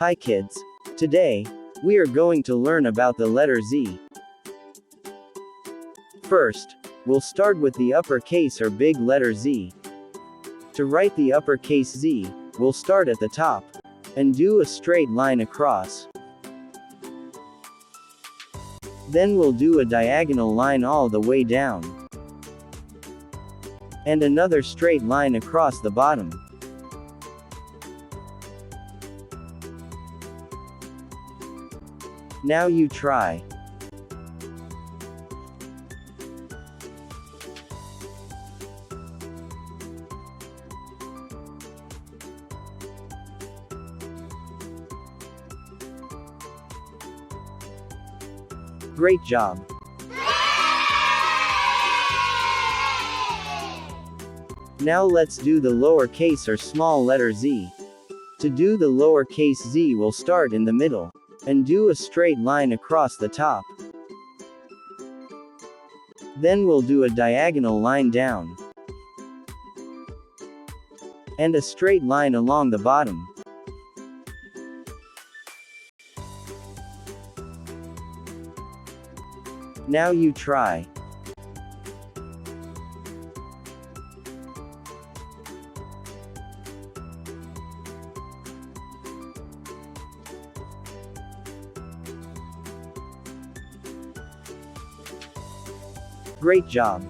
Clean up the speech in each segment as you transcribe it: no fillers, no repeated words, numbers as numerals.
Hi kids. Today, we are going to learn about the letter Z. First, we'll start with the uppercase or big letter Z. To write the uppercase Z, we'll start at the top and do a straight line across. Then we'll do a diagonal line all the way down. And another straight line across the bottom. Now you try. Great job. Now let's do the lowercase or small letter Z. To do the lowercase z, we'll start in the middle and do a straight line across the top. Then we'll do a diagonal line down and a straight line along the bottom. Now you try. Great job.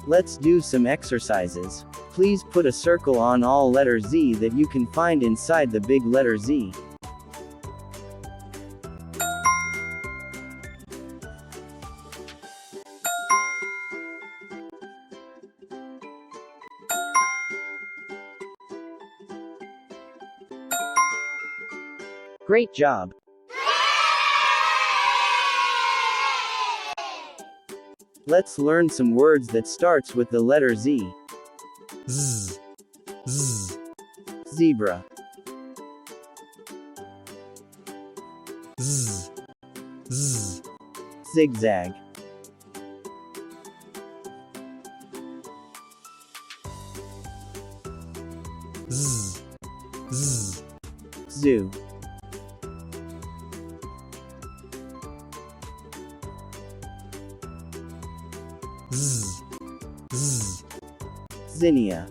Let's do some exercises. Please put a circle on all letter Z that you can find inside the big letter Z. Great job. Let's learn some words that starts with the letter Z. Z, z, Zebra. z, z, Zigzag. z, z, Zoo. z, z, Zinnia.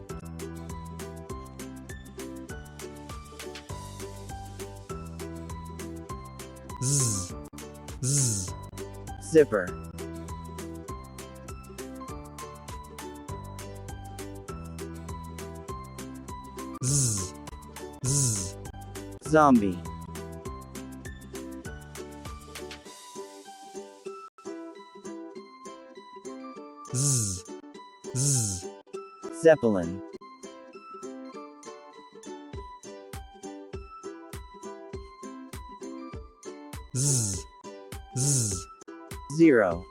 z, z, Zipper. z, z, Zombie. z, z, Zeppelin. z, z, Zero.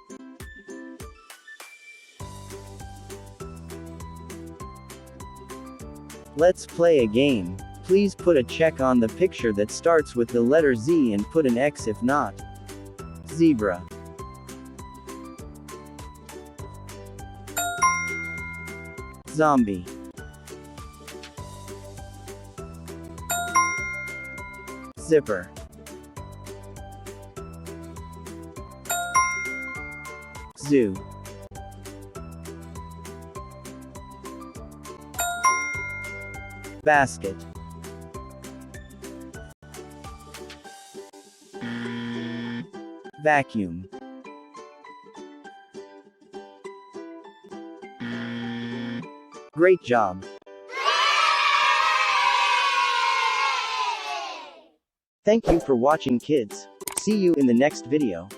Let's play a game. Please put a check on the picture that starts with the letter Z and put an X if not. Zebra. Zombie. Zipper. Zoo. Basket. Vacuum. Great job. Thank you for watching kids. See you in the next video.